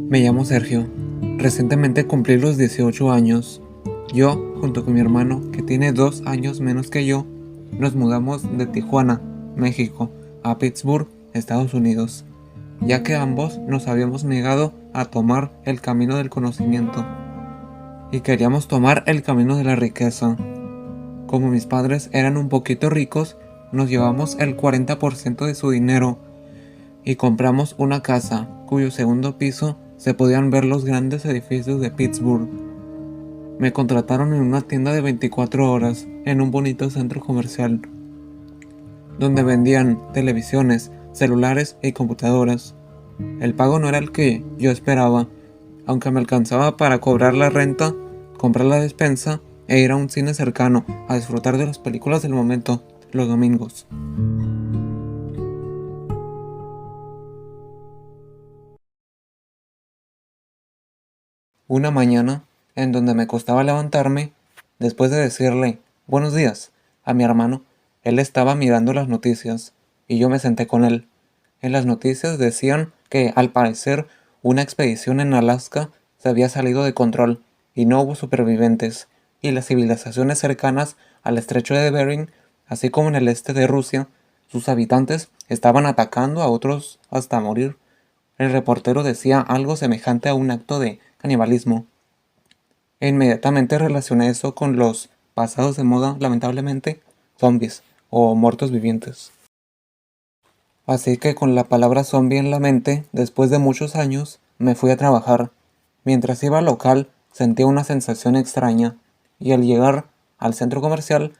Me llamo Sergio. Recientemente cumplí los 18 años. Yo, junto con mi hermano, que tiene 2 años menos que yo, nos mudamos de Tijuana, México, a Pittsburgh, Estados Unidos, ya que ambos nos habíamos negado a tomar el camino del conocimiento y queríamos tomar el camino de la riqueza. Como mis padres eran un poquito ricos, nos llevamos el 40% de su dinero y compramos una casa cuyo segundo piso se podían ver los grandes edificios de Pittsburgh. Me contrataron en una tienda de 24 horas en un bonito centro comercial, donde vendían televisiones, celulares y computadoras. El pago no era el que yo esperaba, aunque me alcanzaba para cobrar la renta, comprar la despensa e ir a un cine cercano a disfrutar de las películas del momento los domingos. Una mañana, en donde me costaba levantarme, después de decirle buenos días a mi hermano, él estaba mirando las noticias y yo me senté con él. En las noticias decían que, al parecer, una expedición en Alaska se había salido de control y no hubo supervivientes, y las civilizaciones cercanas al estrecho de Bering, así como en el este de Rusia, sus habitantes estaban atacando a otros hasta morir. El reportero decía algo semejante a un acto de canibalismo, e inmediatamente relacioné eso con los pasados de moda, lamentablemente, zombies o muertos vivientes. Así que con la palabra zombie en la mente, después de muchos años, me fui a trabajar. Mientras iba al local, sentí una sensación extraña, y al llegar al centro comercial,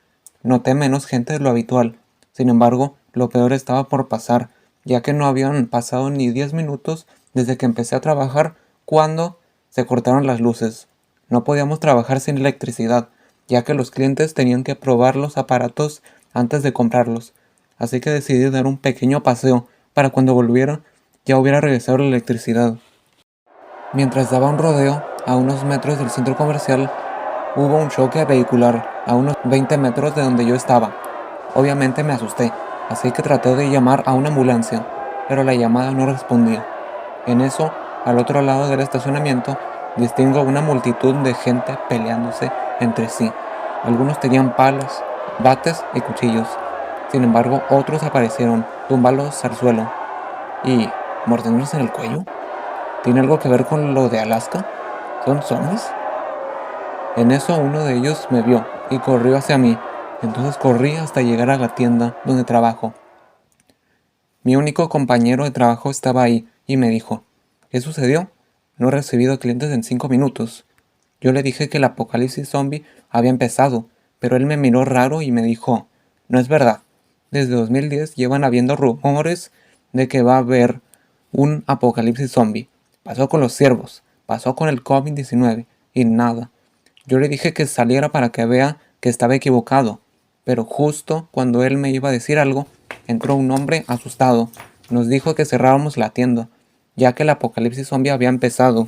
noté menos gente de lo habitual. Sin embargo, lo peor estaba por pasar, ya que no habían pasado ni 10 minutos desde que empecé a trabajar cuando se cortaron las luces. No podíamos trabajar sin electricidad, ya que los clientes tenían que probar los aparatos antes de comprarlos. Así que decidí dar un pequeño paseo para cuando volviera ya hubiera regresado la electricidad. Mientras daba un rodeo a unos metros del centro comercial, hubo un choque vehicular a unos 20 metros de donde yo estaba. Obviamente me asusté, así que traté de llamar a una ambulancia, pero la llamada no respondía. En eso, al otro lado del estacionamiento, distingo una multitud de gente peleándose entre sí. Algunos tenían palas, bates y cuchillos. Sin embargo, otros aparecieron, tumbados al suelo y mordiéndose en el cuello. ¿Tiene algo que ver con lo de Alaska? ¿Son zombies? En eso uno de ellos me vio y corrió hacia mí. Entonces corrí hasta llegar a la tienda donde trabajo. Mi único compañero de trabajo estaba ahí y me dijo: ¿qué sucedió? No he recibido clientes en 5 minutos. Yo le dije que el apocalipsis zombie había empezado, pero él me miró raro y me dijo: no es verdad. Desde 2010 llevan habiendo rumores de que va a haber un apocalipsis zombie. Pasó con los ciervos, pasó con el COVID-19 y nada. Yo le dije que saliera para que vea que estaba equivocado, pero justo cuando él me iba a decir algo, entró un hombre asustado. Nos dijo que cerráramos la tienda, ya que el apocalipsis zombie había empezado.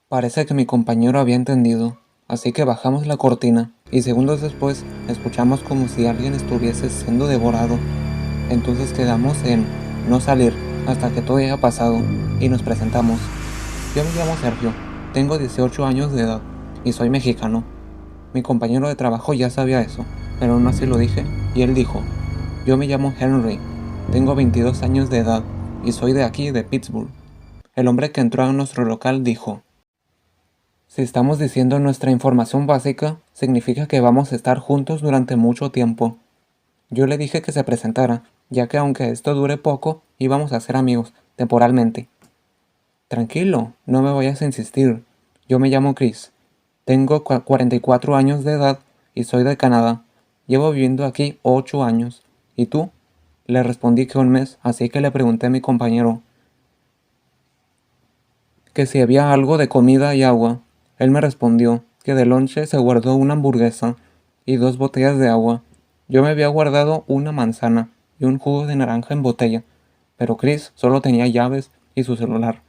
Parece que mi compañero había entendido, así que bajamos la cortina y segundos después escuchamos como si alguien estuviese siendo devorado. Entonces quedamos en no salir hasta que todo haya pasado y nos presentamos. Yo me llamo Sergio, tengo 18 años de edad y soy mexicano. Mi compañero de trabajo ya sabía eso, pero aún así lo dije y él dijo: yo me llamo Henry, tengo 22 años de edad y soy de aquí, de Pittsburgh. El hombre que entró a nuestro local dijo: si estamos diciendo nuestra información básica, significa que vamos a estar juntos durante mucho tiempo. Yo le dije que se presentara, ya que aunque esto dure poco, íbamos a ser amigos, temporalmente. Tranquilo, no me vayas a insistir. Yo me llamo Chris. Tengo 44 años de edad y soy de Canadá. Llevo viviendo aquí 8 años. ¿Y tú? Le respondí que un mes, así que le pregunté a mi compañero que si había algo de comida y agua. Él me respondió que de lonche se guardó una hamburguesa y 2 botellas de agua. Yo me había guardado una manzana y un jugo de naranja en botella, pero Chris solo tenía llaves y su celular.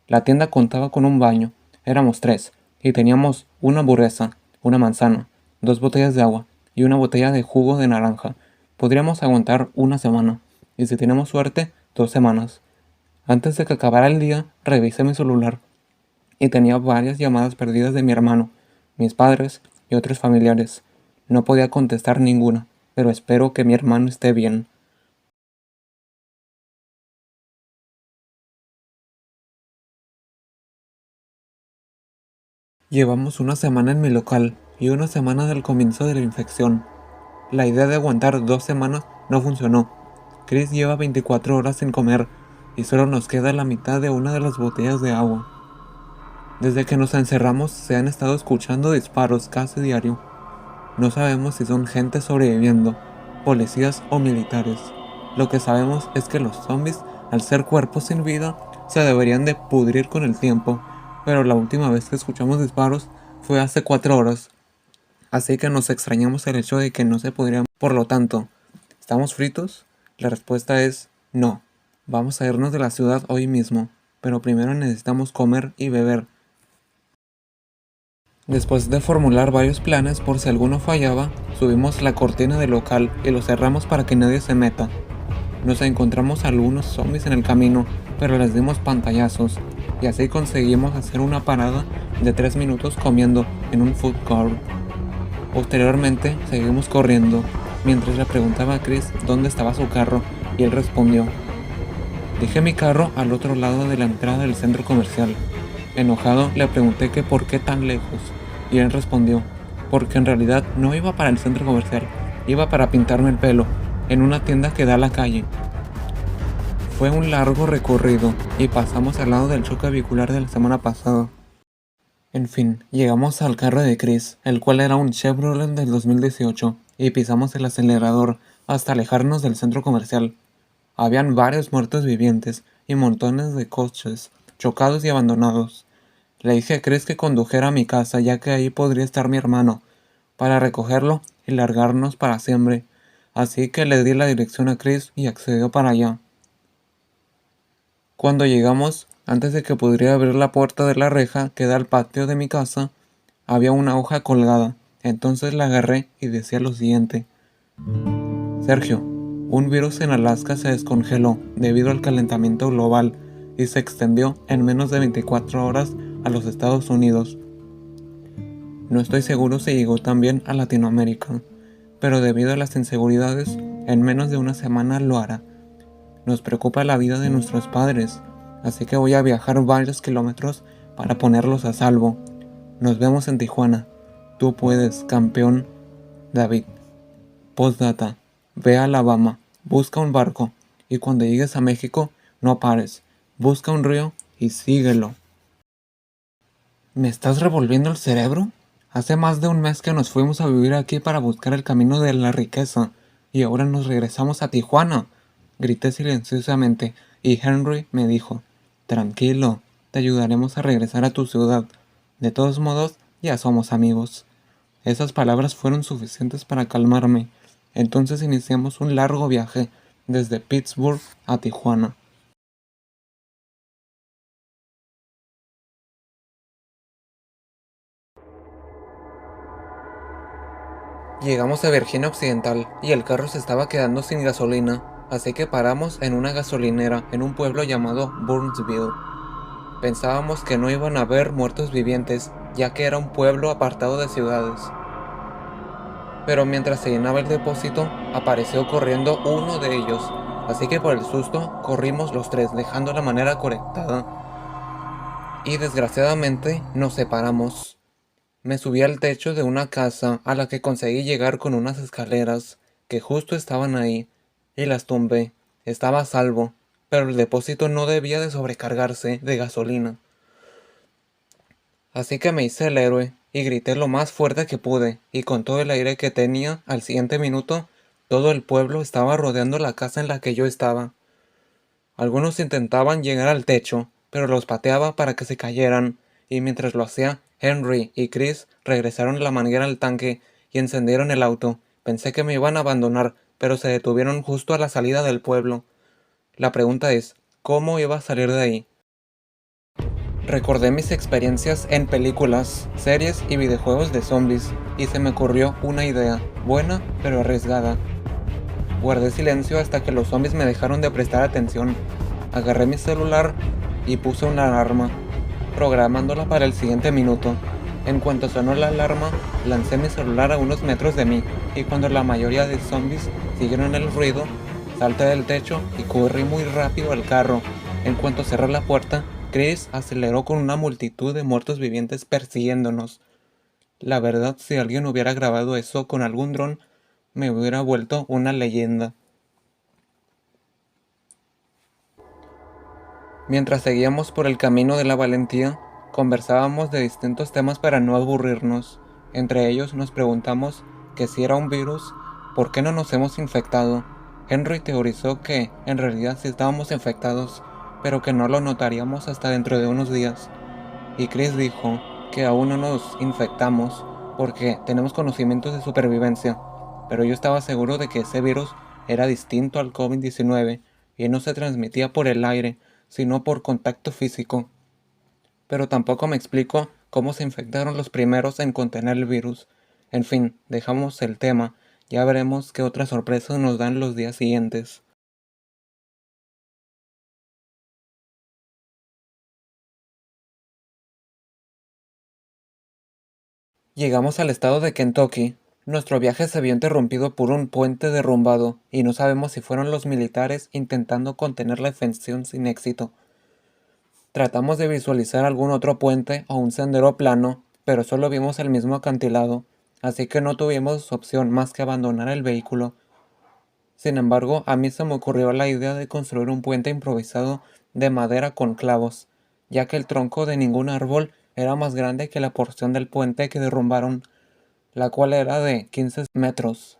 La tienda contaba con un baño, éramos 3, y teníamos una hamburguesa, una manzana, 2 botellas de agua y una botella de jugo de naranja. Podríamos aguantar una semana, y si tenemos suerte, 2 semanas. Antes de que acabara el día, revisé mi celular y tenía varias llamadas perdidas de mi hermano, mis padres y otros familiares. No podía contestar ninguna, pero espero que mi hermano esté bien. Llevamos una semana en mi local y una semana del comienzo de la infección. La idea de aguantar 2 semanas no funcionó. Chris lleva 24 horas sin comer y solo nos queda la mitad de una de las botellas de agua. Desde que nos encerramos se han estado escuchando disparos casi diario. No sabemos si son gente sobreviviendo, policías o militares. Lo que sabemos es que los zombies, al ser cuerpos sin vida, se deberían de pudrir con el tiempo, pero la última vez que escuchamos disparos fue hace 4 horas, así que nos extrañamos el hecho de que no se pudieran. Por lo tanto, ¿estamos fritos? La respuesta es no. Vamos a irnos de la ciudad hoy mismo, pero primero necesitamos comer y beber. Después de formular varios planes por si alguno fallaba, subimos la cortina del local y lo cerramos para que nadie se meta. Nos encontramos algunos zombies en el camino, pero les dimos pantallazos, y así conseguimos hacer una parada de 3 minutos comiendo en un food court. Posteriormente, seguimos corriendo, mientras le preguntaba a Chris dónde estaba su carro, y él respondió: dejé mi carro al otro lado de la entrada del centro comercial. Enojado, le pregunté que por qué tan lejos, y él respondió: porque en realidad no iba para el centro comercial, iba para pintarme el pelo, en una tienda que da a la calle. Fue un largo recorrido, y pasamos al lado del choque vehicular de la semana pasada. En fin, llegamos al carro de Chris, el cual era un Chevrolet del 2018, y pisamos el acelerador hasta alejarnos del centro comercial. Habían varios muertos vivientes y montones de coches chocados y abandonados. Le dije a Chris que condujera a mi casa, ya que ahí podría estar mi hermano, para recogerlo y largarnos para siempre. Así que le di la dirección a Chris y accedió para allá. Cuando llegamos, antes de que pudiera abrir la puerta de la reja que da al patio de mi casa, había una hoja colgada. Entonces la agarré y decía lo siguiente: Sergio, un virus en Alaska se descongeló debido al calentamiento global y se extendió en menos de 24 horas a los Estados Unidos. No estoy seguro si llegó también a Latinoamérica, pero debido a las inseguridades, en menos de una semana lo hará. Nos preocupa la vida de nuestros padres, así que voy a viajar varios kilómetros para ponerlos a salvo. Nos vemos en Tijuana. Tú puedes, campeón. David. Postdata. Ve a Alabama, busca un barco, y cuando llegues a México, no pares. Busca un río y síguelo. ¿Me estás revolviendo el cerebro? Hace más de un mes que nos fuimos a vivir aquí para buscar el camino de la riqueza, y ahora nos regresamos a Tijuana. Grité silenciosamente, y Henry me dijo: tranquilo, te ayudaremos a regresar a tu ciudad. De todos modos, ya somos amigos. Esas palabras fueron suficientes para calmarme. Entonces iniciamos un largo viaje desde Pittsburgh a Tijuana. Llegamos a Virginia Occidental y el carro se estaba quedando sin gasolina, así que paramos en una gasolinera en un pueblo llamado Burnsville. Pensábamos que no iban a haber muertos vivientes, ya que era un pueblo apartado de ciudades. Pero mientras se llenaba el depósito, apareció corriendo uno de ellos, así que por el susto corrimos los tres dejando la manera correctada, y desgraciadamente nos separamos. Me subí al techo de una casa a la que conseguí llegar con unas escaleras que justo estaban ahí, y las tumbé. Estaba a salvo, pero el depósito no debía de sobrecargarse de gasolina. Así que me hice el héroe y grité lo más fuerte que pude, y con todo el aire que tenía, al siguiente minuto, todo el pueblo estaba rodeando la casa en la que yo estaba. Algunos intentaban llegar al techo, pero los pateaba para que se cayeran, y mientras lo hacía, Henry y Chris regresaron la manguera al tanque y encendieron el auto. Pensé que me iban a abandonar, pero se detuvieron justo a la salida del pueblo. La pregunta es, ¿cómo iba a salir de ahí? Recordé mis experiencias en películas, series y videojuegos de zombies, y se me ocurrió una idea, buena pero arriesgada. Guardé silencio hasta que los zombies me dejaron de prestar atención. Agarré mi celular y puse una alarma. programándola para el siguiente minuto. En cuanto sonó la alarma, lancé mi celular a unos metros de mí, y cuando la mayoría de zombies siguieron el ruido, salté del techo y corrí muy rápido al carro. En cuanto cerré la puerta, Chris aceleró con una multitud de muertos vivientes persiguiéndonos. La verdad, si alguien hubiera grabado eso con algún dron, me hubiera vuelto una leyenda. Mientras seguíamos por el camino de la valentía, conversábamos de distintos temas para no aburrirnos. Entre ellos nos preguntamos que si era un virus, ¿por qué no nos hemos infectado? Henry teorizó que en realidad sí estábamos infectados, pero que no lo notaríamos hasta dentro de unos días. Y Chris dijo que aún no nos infectamos porque tenemos conocimientos de supervivencia, pero yo estaba seguro de que ese virus era distinto al COVID-19 y no se transmitía por el aire, sino por contacto físico. Pero tampoco me explico cómo se infectaron los primeros en contener el virus. En fin, dejamos el tema, ya veremos qué otras sorpresas nos dan los días siguientes. Llegamos al estado de Kentucky. Nuestro viaje se vio interrumpido por un puente derrumbado, y no sabemos si fueron los militares intentando contener la infección sin éxito. Tratamos de visualizar algún otro puente o un sendero plano, pero solo vimos el mismo acantilado, así que no tuvimos opción más que abandonar el vehículo. Sin embargo, a mí se me ocurrió la idea de construir un puente improvisado de madera con clavos, ya que el tronco de ningún árbol era más grande que la porción del puente que derrumbaron, la cual era de 15 metros.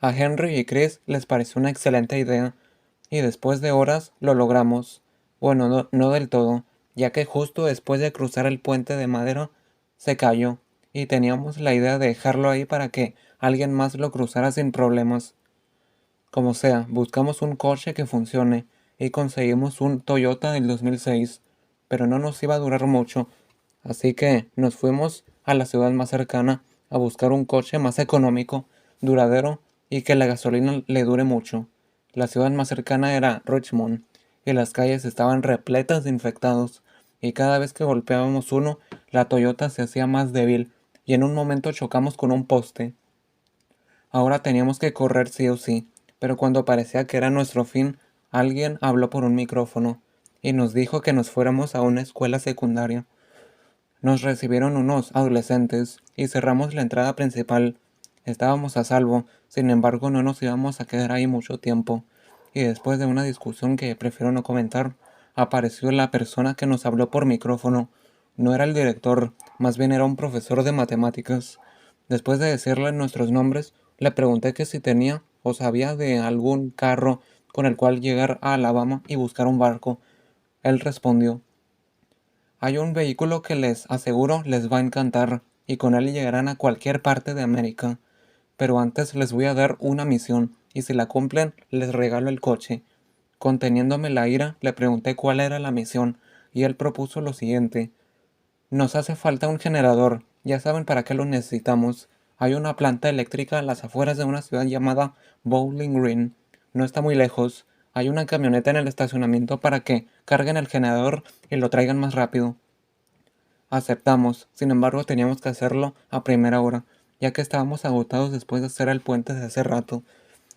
A Henry y Chris les pareció una excelente idea, y después de horas lo logramos. Bueno, no del todo, ya que justo después de cruzar el puente de madera se cayó, y teníamos la idea de dejarlo ahí para que alguien más lo cruzara sin problemas. Como sea, buscamos un coche que funcione, y conseguimos un Toyota del 2006, pero no nos iba a durar mucho, así que nos fuimos a la ciudad más cercana a buscar un coche más económico, duradero y que la gasolina le dure mucho. La ciudad más cercana era Richmond, y las calles estaban repletas de infectados, y cada vez que golpeábamos uno, la Toyota se hacía más débil, y en un momento chocamos con un poste. Ahora teníamos que correr sí o sí, pero cuando parecía que era nuestro fin, alguien habló por un micrófono, y nos dijo que nos fuéramos a una escuela secundaria. Nos recibieron unos adolescentes y cerramos la entrada principal. Estábamos a salvo, sin embargo no nos íbamos a quedar ahí mucho tiempo, y después de una discusión que prefiero no comentar, apareció la persona que nos habló por micrófono. No era el director, más bien era un profesor de matemáticas. Después de decirle nuestros nombres, le pregunté que si tenía o sabía de algún carro con el cual llegar a Alabama y buscar un barco. Él respondió: hay un vehículo que les aseguro les va a encantar, y con él llegarán a cualquier parte de América. Pero antes les voy a dar una misión, y si la cumplen, les regalo el coche. Conteniéndome la ira, le pregunté cuál era la misión, y él propuso lo siguiente: nos hace falta un generador, ya saben para qué lo necesitamos. Hay una planta eléctrica a las afueras de una ciudad llamada Bowling Green. No está muy lejos. Hay una camioneta en el estacionamiento para que carguen el generador y lo traigan más rápido. Aceptamos, sin embargo teníamos que hacerlo a primera hora, ya que estábamos agotados después de hacer el puente de hace rato.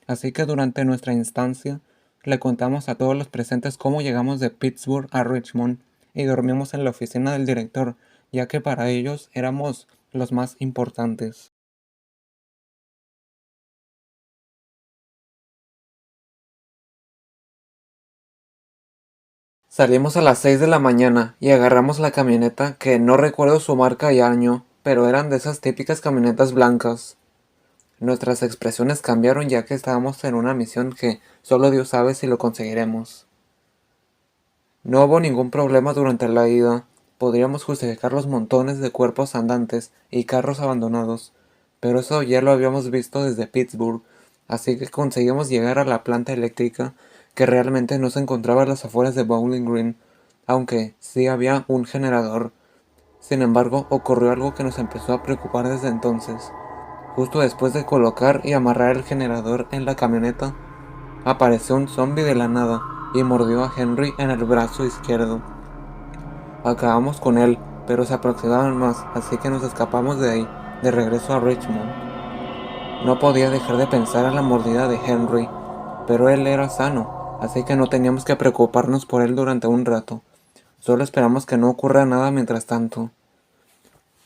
Así que durante nuestra instancia, le contamos a todos los presentes cómo llegamos de Pittsburgh a Richmond y dormimos en la oficina del director, ya que para ellos éramos los más importantes. Salimos a las 6 de la mañana y agarramos la camioneta, que no recuerdo su marca y año, pero eran de esas típicas camionetas blancas. Nuestras expresiones cambiaron, ya que estábamos en una misión que solo Dios sabe si lo conseguiremos. No hubo ningún problema durante la ida. Podríamos justificar los montones de cuerpos andantes y carros abandonados, pero eso ya lo habíamos visto desde Pittsburgh, así que conseguimos llegar a la planta eléctrica, que realmente no se encontraba a las afueras de Bowling Green, aunque sí había un generador. Sin embargo, ocurrió algo que nos empezó a preocupar desde entonces. Justo después de colocar y amarrar el generador en la camioneta, apareció un zombie de la nada y mordió a Henry en el brazo izquierdo. Acabamos con él, pero se aproximaban más, así que nos escapamos de ahí, de regreso a Richmond. No podía dejar de pensar en la mordida de Henry, pero él era sano, así que no teníamos que preocuparnos por él durante un rato. Solo esperamos que no ocurra nada mientras tanto.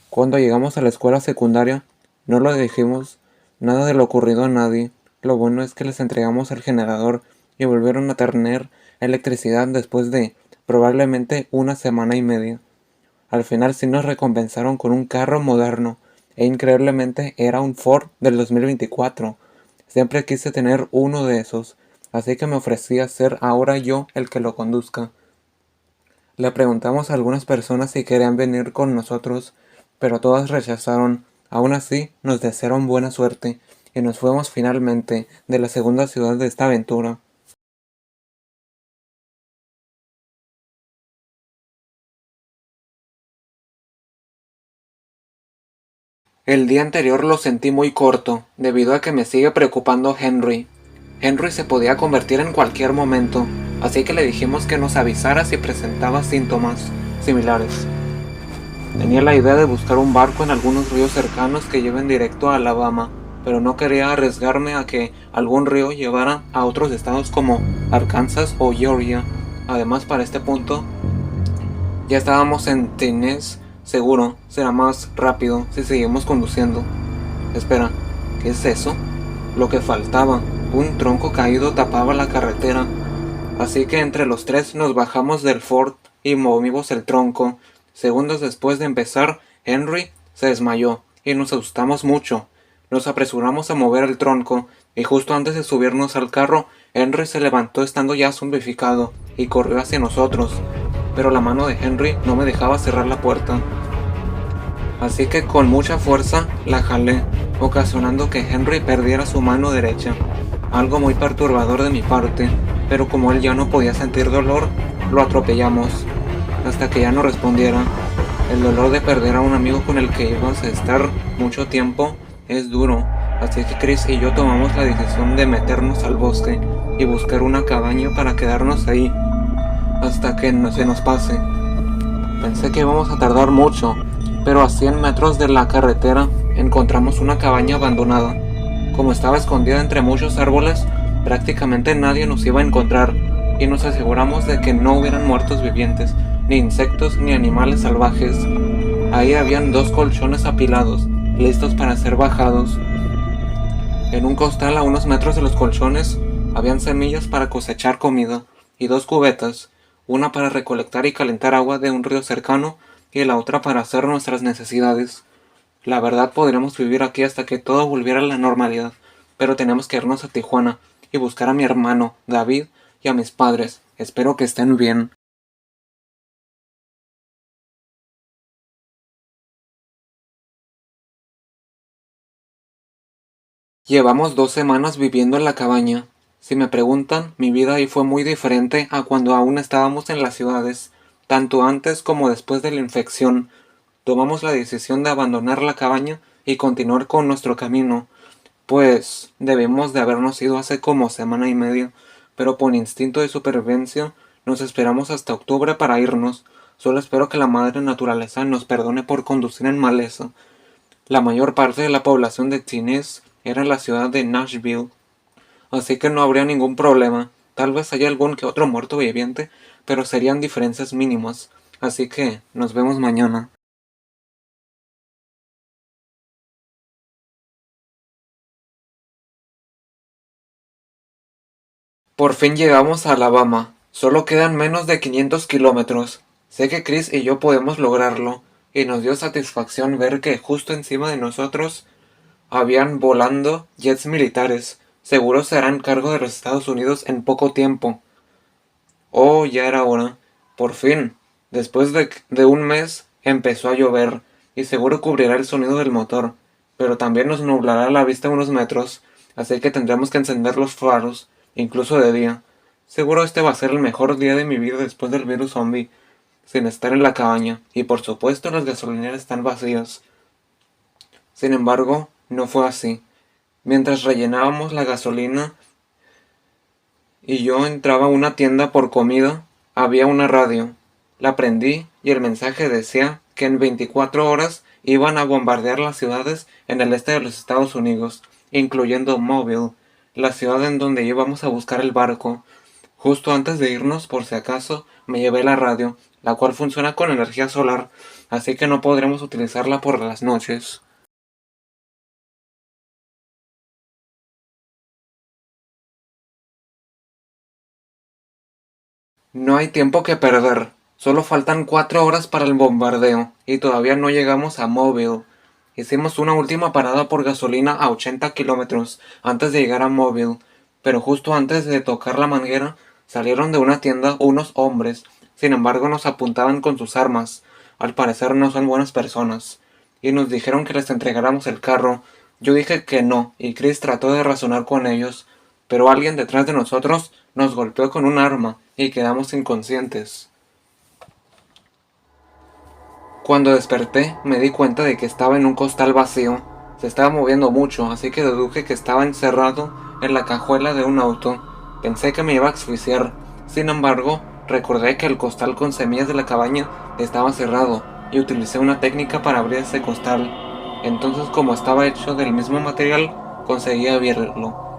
Cuando llegamos a la escuela secundaria, no lo dijimos nada de lo ocurrido a nadie. Lo bueno es que les entregamos el generador y volvieron a tener electricidad después de probablemente una semana y media. Al final sí nos recompensaron con un carro moderno, e increíblemente era un Ford del 2024. Siempre quise tener uno de esos, así que me ofrecí a ser ahora yo el que lo conduzca. Le preguntamos a algunas personas si querían venir con nosotros, pero todas rechazaron. Aún así, nos desearon buena suerte, y nos fuimos finalmente de la segunda ciudad de esta aventura. El día anterior lo sentí muy corto, debido a que me sigue preocupando Henry. Henry se podía convertir en cualquier momento, así que le dijimos que nos avisara si presentaba síntomas similares. Tenía la idea de buscar un barco en algunos ríos cercanos que lleven directo a Alabama, pero no quería arriesgarme a que algún río llevara a otros estados como Arkansas o Georgia. Además, para este punto, ya estábamos en Tennessee. Seguro, será más rápido si seguimos conduciendo. Espera, ¿qué es eso? Lo que faltaba, un tronco caído tapaba la carretera. Así que entre los tres nos bajamos del Ford y movimos el tronco. Segundos después de empezar, Henry se desmayó y nos asustamos mucho. Nos apresuramos a mover el tronco y justo antes de subirnos al carro, Henry se levantó estando ya zombificado y corrió hacia nosotros. Pero la mano de Henry no me dejaba cerrar la puerta. Así que con mucha fuerza la jalé, ocasionando que Henry perdiera su mano derecha. Algo muy perturbador de mi parte, pero como él ya no podía sentir dolor, lo atropellamos, hasta que ya no respondiera. El dolor de perder a un amigo con el que ibas a estar mucho tiempo es duro, así que Chris y yo tomamos la decisión de meternos al bosque y buscar una cabaña para quedarnos ahí, hasta que se nos pase. Pensé que íbamos a tardar mucho, pero a 100 metros de la carretera encontramos una cabaña abandonada. Como estaba escondida entre muchos árboles, prácticamente nadie nos iba a encontrar, y nos aseguramos de que no hubieran muertos vivientes, ni insectos ni animales salvajes. Ahí habían 2 colchones apilados, listos para ser bajados. En un costal a unos metros de los colchones habían semillas para cosechar comida, y 2 cubetas, una para recolectar y calentar agua de un río cercano y la otra para hacer nuestras necesidades. La verdad podríamos vivir aquí hasta que todo volviera a la normalidad, pero tenemos que irnos a Tijuana y buscar a mi hermano, David, y a mis padres. Espero que estén bien. Llevamos 2 semanas viviendo en la cabaña. Si me preguntan, mi vida ahí fue muy diferente a cuando aún estábamos en las ciudades. Tanto antes como después de la infección, tomamos la decisión de abandonar la cabaña y continuar con nuestro camino. Pues debimos de habernos ido hace como semana y media, pero por instinto de supervivencia nos esperamos hasta octubre para irnos. Solo espero que la madre naturaleza nos perdone por conducir en maleza. La mayor parte de la población de Tennessee era la ciudad de Nashville, así que no habría ningún problema. Tal vez haya algún que otro muerto viviente, pero serían diferencias mínimas. Así que nos vemos mañana. Por fin llegamos a Alabama. Solo quedan menos de 500 kilómetros. Sé que Chris y yo podemos lograrlo, y nos dio satisfacción ver que justo encima de nosotros habían volando jets militares. Seguro se harán cargo de los Estados Unidos en poco tiempo. Oh, ya era hora. Por fin. Después de un mes empezó a llover, y seguro cubrirá el sonido del motor, pero también nos nublará la vista unos metros, así que tendremos que encender los faros, incluso de día. Seguro este va a ser el mejor día de mi vida después del virus zombie, sin estar en la cabaña, y por supuesto las gasolineras están vacías. Sin embargo, no fue así. Mientras rellenábamos la gasolina y yo entraba a una tienda por comida, había una radio. La prendí y el mensaje decía que en 24 horas iban a bombardear las ciudades en el este de los Estados Unidos, incluyendo Mobile, la ciudad en donde íbamos a buscar el barco. Justo antes de irnos, por si acaso, me llevé la radio, la cual funciona con energía solar, así que no podremos utilizarla por las noches. No hay tiempo que perder. Solo faltan 4 horas para el bombardeo y todavía no llegamos a Mobile. Hicimos una última parada por gasolina a 80 kilómetros antes de llegar a Mobile, pero justo antes de tocar la manguera salieron de una tienda unos hombres. Sin embargo, nos apuntaban con sus armas. Al parecer no son buenas personas. Y nos dijeron que les entregáramos el carro. Yo dije que no, y Chris trató de razonar con ellos, pero alguien detrás de nosotros nos golpeó con un arma y quedamos inconscientes. Cuando desperté, me di cuenta de que estaba en un costal vacío. Se estaba moviendo mucho, así que deduje que estaba encerrado en la cajuela de un auto. Pensé que me iba a asfixiar. Sin embargo, recordé que el costal con semillas de la cabaña estaba cerrado y utilicé una técnica para abrir ese costal. Entonces, como estaba hecho del mismo material, conseguí abrirlo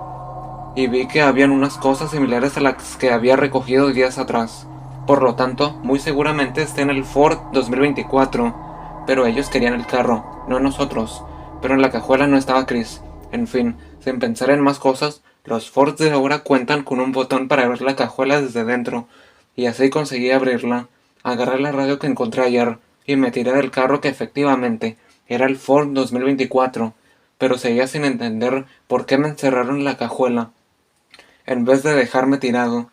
y vi que habían unas cosas similares a las que había recogido días atrás. Por lo tanto, muy seguramente está en el Ford 2024, pero ellos querían el carro, no nosotros. Pero en la cajuela no estaba Chris. En fin, sin pensar en más cosas, los Fords de ahora cuentan con un botón para abrir la cajuela desde dentro, y así conseguí abrirla. Agarré la radio que encontré ayer y me tiré del carro que efectivamente era el Ford 2024, pero seguía sin entender por qué me encerraron en la cajuela en vez de dejarme tirado.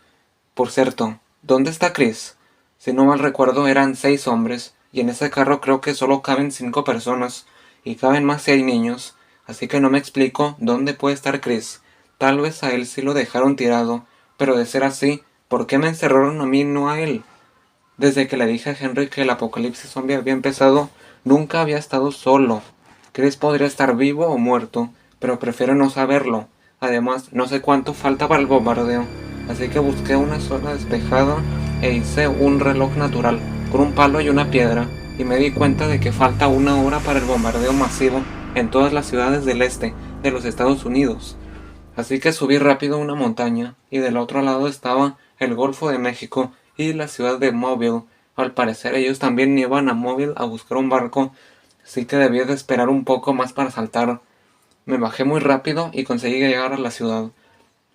Por cierto, ¿dónde está Chris? Si no mal recuerdo eran 6 hombres, y en ese carro creo que solo caben 5 personas, y caben más si hay niños, así que no me explico dónde puede estar Chris. Tal vez a él sí lo dejaron tirado, pero de ser así, ¿por qué me encerraron a mí y no a él? Desde que le dije a Henry que el apocalipsis zombie había empezado, nunca había estado solo. Chris podría estar vivo o muerto, pero prefiero no saberlo. Además, no sé cuánto falta para el bombardeo, así que busqué una zona despejada e hice un reloj natural, con un palo y una piedra, y me di cuenta de que falta 1 hora para el bombardeo masivo en todas las ciudades del este de los Estados Unidos. Así que subí rápido una montaña, y del otro lado estaba el Golfo de México y la ciudad de Mobile. Al parecer ellos también iban a Mobile a buscar un barco, así que debía de esperar un poco más para saltar. Me bajé muy rápido y conseguí llegar a la ciudad.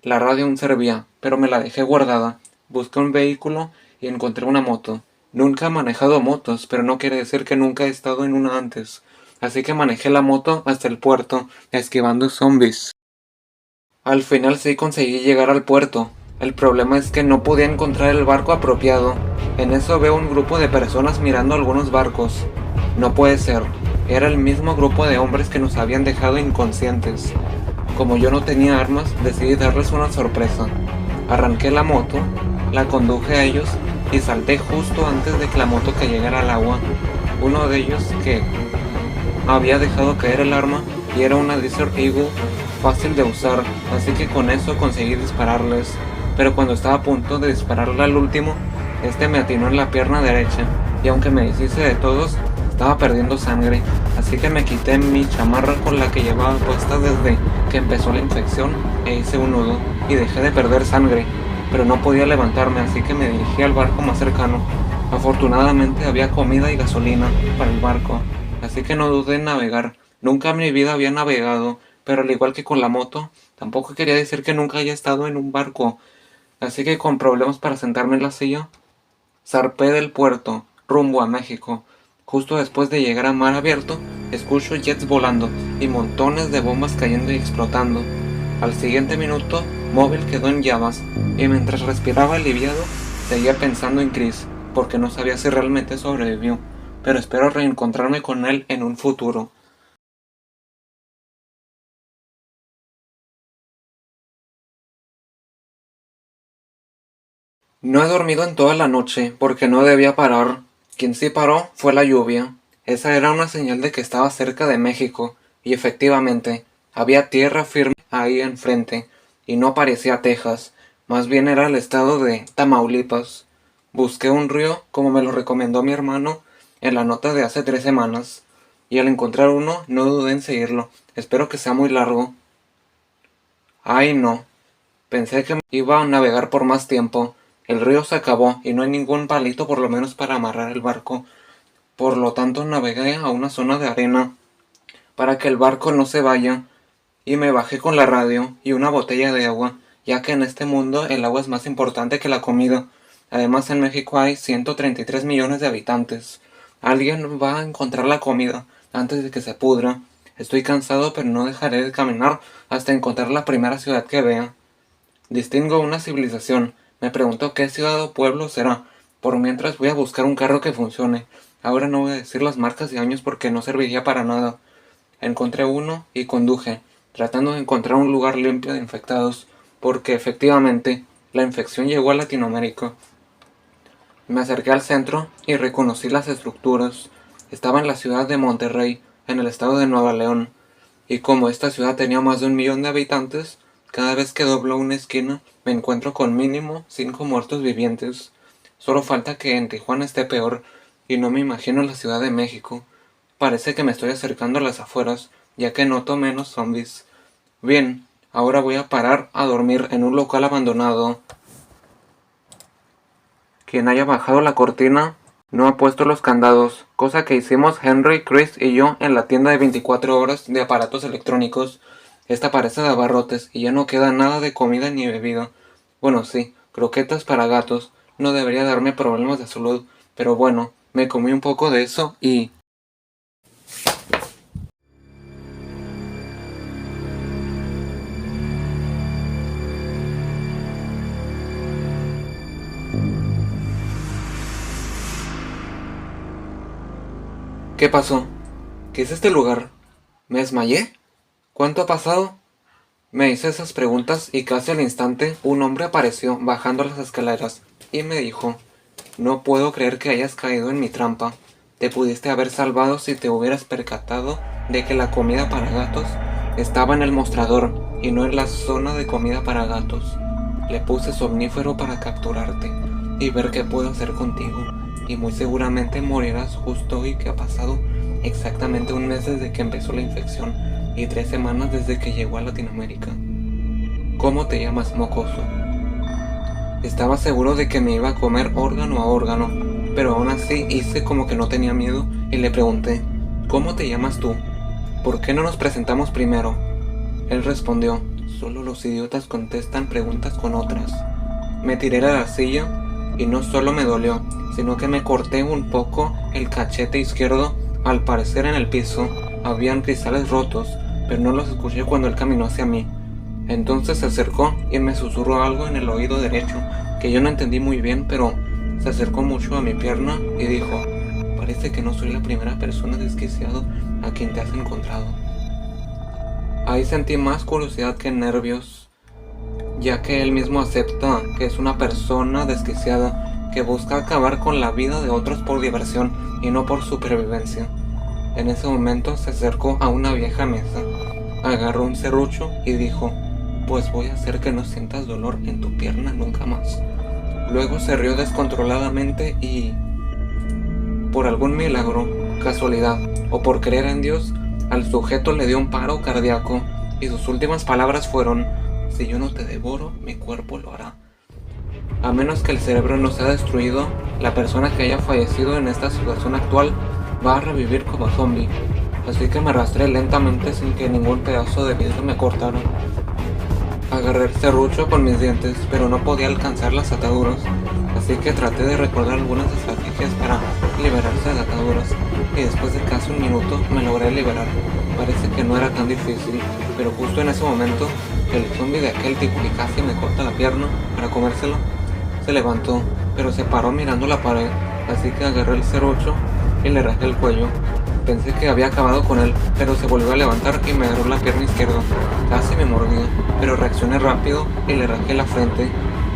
La radio aún servía, pero me la dejé guardada. Busqué un vehículo y encontré una moto. Nunca he manejado motos, pero no quiere decir que nunca he estado en una antes. Así que manejé la moto hasta el puerto, esquivando zombies. Al final sí conseguí llegar al puerto. El problema es que no podía encontrar el barco apropiado. En eso veo un grupo de personas mirando algunos barcos. No puede ser. Era el mismo grupo de hombres que nos habían dejado inconscientes. Como yo no tenía armas, decidí darles una sorpresa. Arranqué la moto, la conduje a ellos y salté justo antes de que la moto cayera al agua. Uno de ellos, que había dejado caer el arma, y era una Desert Eagle fácil de usar, así que con eso conseguí dispararles. Pero cuando estaba a punto de dispararle al último, este me atinó en la pierna derecha, y aunque me deshice de todos, estaba perdiendo sangre, así que me quité mi chamarra con la que llevaba puesta desde que empezó la infección e hice un nudo, y dejé de perder sangre, pero no podía levantarme, así que me dirigí al barco más cercano. Afortunadamente había comida y gasolina para el barco, así que no dudé en navegar. Nunca en mi vida había navegado, pero al igual que con la moto, tampoco quería decir que nunca haya estado en un barco, así que con problemas para sentarme en la silla, zarpé del puerto, rumbo a México. Justo después de llegar a mar abierto, escucho jets volando y montones de bombas cayendo y explotando. Al siguiente minuto, Móvil quedó en llamas, y mientras respiraba aliviado, seguía pensando en Chris, porque no sabía si realmente sobrevivió, pero espero reencontrarme con él en un futuro. No he dormido en toda la noche porque no debía parar. Quien sí paró fue la lluvia. Esa era una señal de que estaba cerca de México, y efectivamente, había tierra firme ahí enfrente, y no parecía Texas, más bien era el estado de Tamaulipas. Busqué un río como me lo recomendó mi hermano en la nota de hace 3 semanas, y al encontrar uno no dudé en seguirlo. Espero que sea muy largo. Ay, no. Pensé que iba a navegar por más tiempo. El río se acabó y no hay ningún palito por lo menos para amarrar el barco. Por lo tanto navegué a una zona de arena para que el barco no se vaya, y me bajé con la radio y una botella de agua, ya que en este mundo el agua es más importante que la comida. Además, en México hay 133 millones de habitantes. Alguien va a encontrar la comida antes de que se pudra. Estoy cansado, pero no dejaré de caminar hasta encontrar la primera ciudad que vea. Distingo una civilización. Me pregunto qué ciudad o pueblo será. Por mientras voy a buscar un carro que funcione. Ahora no voy a decir las marcas y años porque no serviría para nada. Encontré uno y conduje, tratando de encontrar un lugar limpio de infectados, porque efectivamente la infección llegó a Latinoamérica. Me acerqué al centro y reconocí las estructuras. Estaba en la ciudad de Monterrey, en el estado de Nueva León, y como esta ciudad tenía más de 1 millón de habitantes, cada vez que doblo una esquina me encuentro con mínimo 5 muertos vivientes. Solo falta que en Tijuana esté peor, y no me imagino la Ciudad de México. Parece que me estoy acercando a las afueras, ya que noto menos zombies. Bien, ahora voy a parar a dormir en un local abandonado. Quien haya bajado la cortina no ha puesto los candados, cosa que hicimos Henry, Chris y yo en la tienda de 24 horas de aparatos electrónicos. Esta parece de abarrotes y ya no queda nada de comida ni bebida. Bueno, sí, croquetas para gatos. No debería darme problemas de salud, pero bueno, me comí un poco de eso y... ¿Qué pasó? ¿Qué es este lugar? ¿Me desmayé? ¿Cuánto ha pasado? Me hice esas preguntas y casi al instante un hombre apareció bajando las escaleras y me dijo: no puedo creer que hayas caído en mi trampa. Te pudiste haber salvado si te hubieras percatado de que la comida para gatos estaba en el mostrador y no en la zona de comida para gatos. Le puse somnífero para capturarte y ver qué puedo hacer contigo, y muy seguramente morirás justo hoy, que ha pasado exactamente 1 mes desde que empezó la infección y 3 semanas desde que llegó a Latinoamérica. ¿Cómo te llamas, mocoso? Estaba seguro de que me iba a comer órgano a órgano, pero aún así hice como que no tenía miedo y le pregunté: ¿cómo te llamas tú? ¿Por qué no nos presentamos primero? Él respondió: solo los idiotas contestan preguntas con otras. Me tiré de la silla y no solo me dolió, sino que me corté un poco el cachete izquierdo. Al parecer en el piso habían cristales rotos, pero no los escuché cuando él caminó hacia mí. Entonces se acercó y me susurró algo en el oído derecho, que yo no entendí muy bien, pero se acercó mucho a mi pierna y dijo: parece que no soy la primera persona desquiciada a quien te has encontrado. Ahí sentí más curiosidad que nervios, ya que él mismo acepta que es una persona desquiciada que busca acabar con la vida de otros por diversión y no por supervivencia. En ese momento se acercó a una vieja mesa, agarró un serrucho y dijo: pues voy a hacer que no sientas dolor en tu pierna nunca más. Luego se rió descontroladamente y, por algún milagro, casualidad o por creer en Dios, al sujeto le dio un paro cardíaco y sus últimas palabras fueron: si yo no te devoro, mi cuerpo lo hará. A menos que el cerebro no sea destruido, la persona que haya fallecido en esta situación actual va a revivir como zombie. Así que me arrastré lentamente sin que ningún pedazo de vidrio me cortara. Agarré el serrucho con mis dientes, pero no podía alcanzar las ataduras, así que traté de recordar algunas estrategias para liberarse de ataduras, y después de casi 1 minuto me logré liberar. Parece que no era tan difícil, pero justo en ese momento, el zombie de aquel tipo que casi me corta la pierna para comérselo, se levantó, pero se paró mirando la pared, así que agarré el serrucho y le rasgué el cuello. Pensé que había acabado con él, pero se volvió a levantar y me agarró la pierna izquierda. Casi me mordió, pero reaccioné rápido y le rasgué la frente.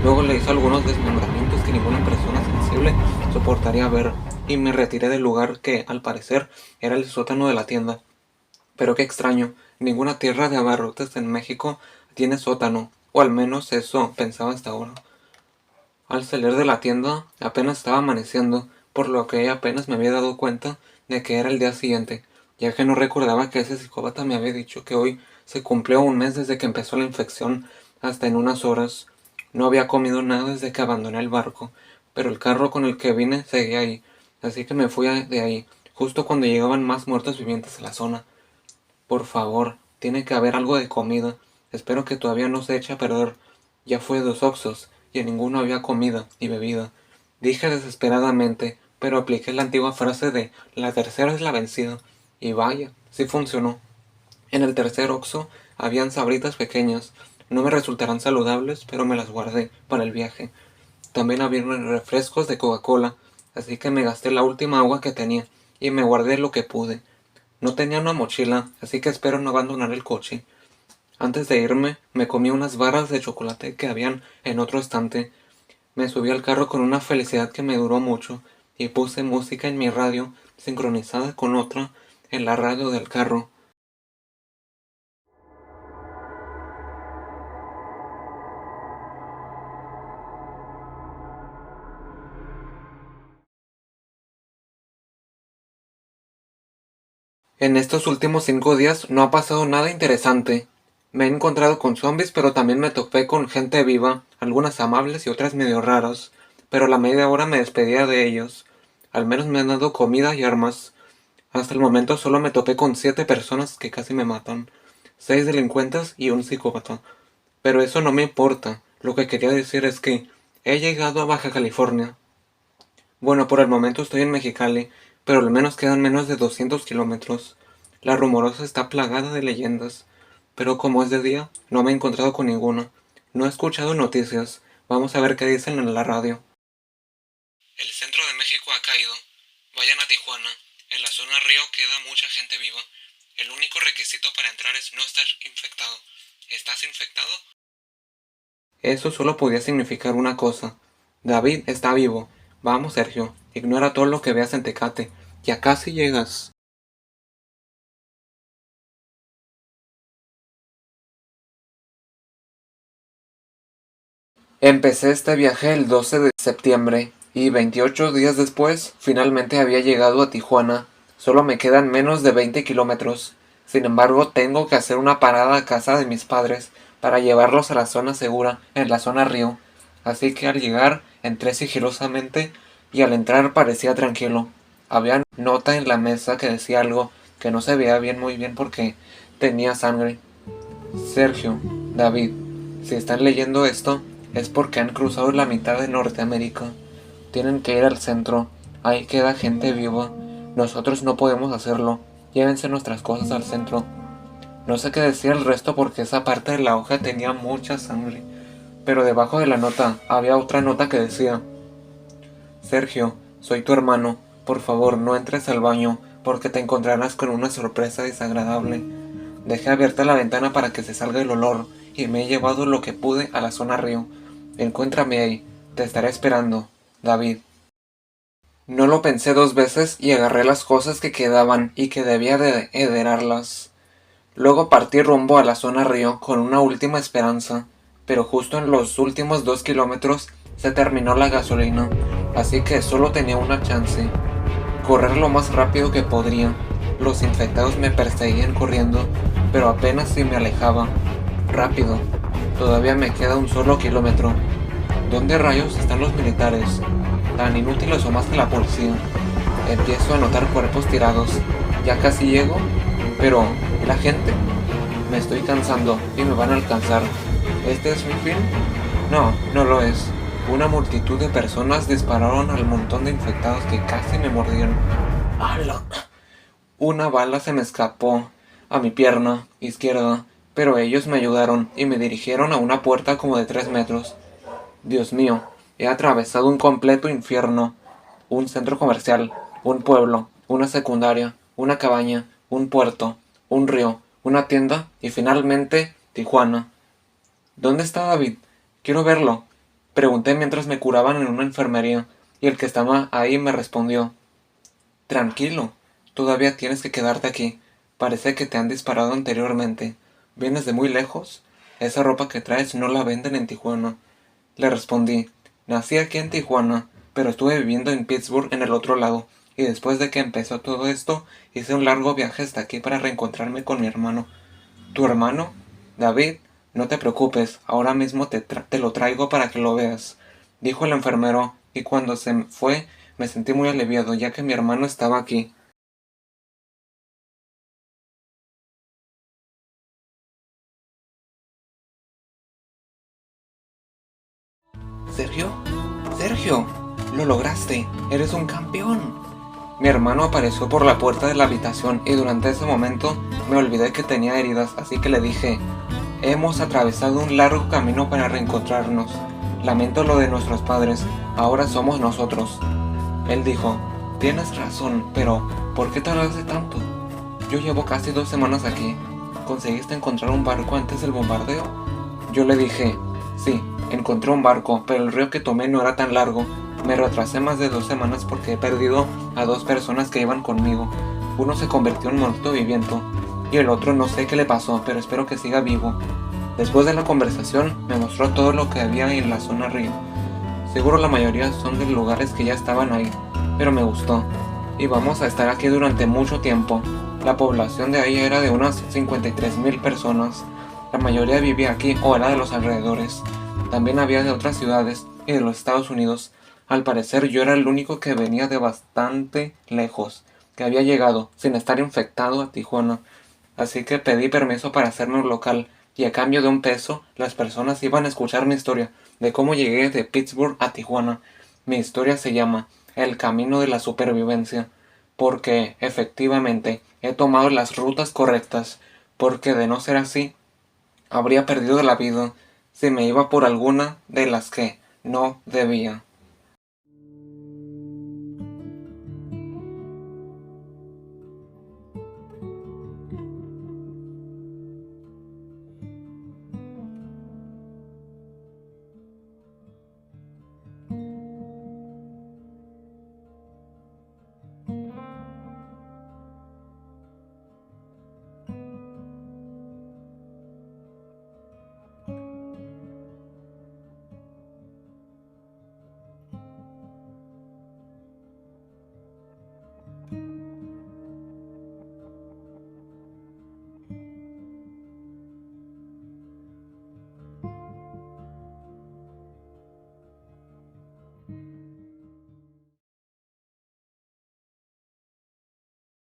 Luego le hizo algunos desmembramientos que ninguna persona sensible soportaría ver, y me retiré del lugar que, al parecer, era el sótano de la tienda. Pero qué extraño, ninguna tierra de abarrotes en México tiene sótano, o al menos eso pensaba hasta ahora. Al salir de la tienda apenas estaba amaneciendo, por lo que apenas me había dado cuenta de que era el día siguiente, ya que no recordaba que ese psicópata me había dicho que hoy se cumplió un mes desde que empezó la infección hasta en unas horas. No había comido nada desde que abandoné el barco, pero el carro con el que vine seguía ahí, así que me fui de ahí, justo cuando llegaban más muertos vivientes a la zona. Por favor, tiene que haber algo de comida. Espero que todavía no se eche a perder. Ya fue 2 Oxxos y en ninguno había comida ni bebida. Dije desesperadamente, pero apliqué la antigua frase de la tercera es la vencida. Y vaya, sí funcionó. En el tercer Oxxo habían sabritas pequeñas. No me resultarán saludables, pero me las guardé para el viaje. También había refrescos de Coca-Cola, así que me gasté la última agua que tenía y me guardé lo que pude. No tenía una mochila, así que espero no abandonar el coche. Antes de irme, me comí unas barras de chocolate que habían en otro estante. Me subí al carro con una felicidad que me duró mucho y puse música en mi radio, sincronizada con otra en la radio del carro. En estos últimos 5 días no ha pasado nada interesante. Me he encontrado con zombies, pero también me topé con gente viva, algunas amables y otras medio raras, pero a la media hora me despedía de ellos. Al menos me han dado comida y armas. Hasta el momento solo me topé con 7 personas que casi me matan, 6 delincuentes y un psicópata. Pero eso no me importa. Lo que quería decir es que he llegado a Baja California. Bueno, por el momento estoy en Mexicali, pero al menos quedan menos de 200 kilómetros. La rumorosa está plagada de leyendas, pero como es de día, no me he encontrado con ninguna. No he escuchado noticias. Vamos a ver qué dicen en la radio. El centro de México ha caído. Vayan a Tijuana. En la zona Río queda mucha gente viva. El único requisito para entrar es no estar infectado. ¿Estás infectado? Eso solo podía significar una cosa. David está vivo. Vamos, Sergio. Ignora todo lo que veas en Tecate. Ya casi llegas. Empecé este viaje el 12 de septiembre y 28 días después finalmente había llegado a Tijuana. Solo me quedan menos de 20 kilómetros. Sin embargo, tengo que hacer una parada a casa de mis padres para llevarlos a la zona segura, en la zona Río. Así que al llegar entré sigilosamente y al entrar parecía tranquilo. Había nota en la mesa que decía algo que no se veía bien muy bien porque tenía sangre. Sergio, David, si están leyendo esto, es porque han cruzado la mitad de Norteamérica. Tienen que ir al centro. Ahí queda gente viva. Nosotros no podemos hacerlo. Llévense nuestras cosas al centro. No sé qué decía el resto porque esa parte de la hoja tenía mucha sangre. Pero debajo de la nota había otra nota que decía: Sergio, soy tu hermano. Por favor, no entres al baño porque te encontrarás con una sorpresa desagradable. Dejé abierta la ventana para que se salga el olor y me he llevado lo que pude a la zona Río. Encuéntrame ahí. Te estaré esperando. David. No lo pensé 2 veces y agarré las cosas que quedaban y que debía de heredarlas. Luego partí rumbo a la zona Río con una última esperanza, pero justo en los últimos 2 kilómetros se terminó la gasolina, así que solo tenía una chance: correr lo más rápido que podría. Los infectados me perseguían corriendo, pero apenas si me alejaba. Rápido. Todavía me queda un solo kilómetro. ¿Dónde rayos están los militares? Tan inútiles o más que la policía. Empiezo a notar cuerpos tirados. Ya casi llego, pero ¿la gente? Me estoy cansando y me van a alcanzar. ¿Este es mi fin? No, no lo es. Una multitud de personas dispararon al montón de infectados que casi me mordieron. ¡Hala! Una bala se me escapó a mi pierna izquierda, pero ellos me ayudaron y me dirigieron a una puerta como de 3 metros. Dios mío, he atravesado un completo infierno. Un centro comercial, un pueblo, una secundaria, una cabaña, un puerto, un río, una tienda y finalmente Tijuana. ¿Dónde está David? Quiero verlo. Pregunté mientras me curaban en una enfermería y el que estaba ahí me respondió: Tranquilo, todavía tienes que quedarte aquí. Parece que te han disparado anteriormente. ¿Vienes de muy lejos? Esa ropa que traes no la venden en Tijuana. Le respondí: Nací aquí en Tijuana, pero estuve viviendo en Pittsburgh en el otro lado, y después de que empezó todo esto, hice un largo viaje hasta aquí para reencontrarme con mi hermano. ¿Tu hermano? David, no te preocupes, ahora mismo te lo traigo para que lo veas, dijo el enfermero, y cuando se fue me sentí muy aliviado ya que mi hermano estaba aquí. Sergio, Sergio, lo lograste, eres un campeón. Mi hermano apareció por la puerta de la habitación y durante ese momento me olvidé que tenía heridas, así que le dije, hemos atravesado un largo camino para reencontrarnos. Lamento lo de nuestros padres, ahora somos nosotros. Él dijo, tienes razón, pero ¿por qué tardaste tanto? Yo llevo casi 2 semanas aquí. ¿Conseguiste encontrar un barco antes del bombardeo? Yo le dije, sí, encontré un barco, pero el río que tomé no era tan largo. Me retrasé más de 2 semanas porque he perdido a 2 personas que iban conmigo. Uno se convirtió en muerto viviente y el otro no sé qué le pasó, pero espero que siga vivo. Después de la conversación, me mostró todo lo que había en la zona río. Seguro la mayoría son de lugares que ya estaban ahí, pero me gustó. Y vamos a estar aquí durante mucho tiempo. La población de ahí era de unas 53,000 personas. La mayoría vivía aquí o era de los alrededores. También había de otras ciudades y de los Estados Unidos. Al parecer yo era el único que venía de bastante lejos, que había llegado sin estar infectado a Tijuana. Así que pedí permiso para hacerme un local, y a cambio de $1, las personas iban a escuchar mi historia de cómo llegué de Pittsburgh a Tijuana. Mi historia se llama El Camino de la Supervivencia, porque efectivamente he tomado las rutas correctas, porque de no ser así, habría perdido la vida si me iba por alguna de las que no debía.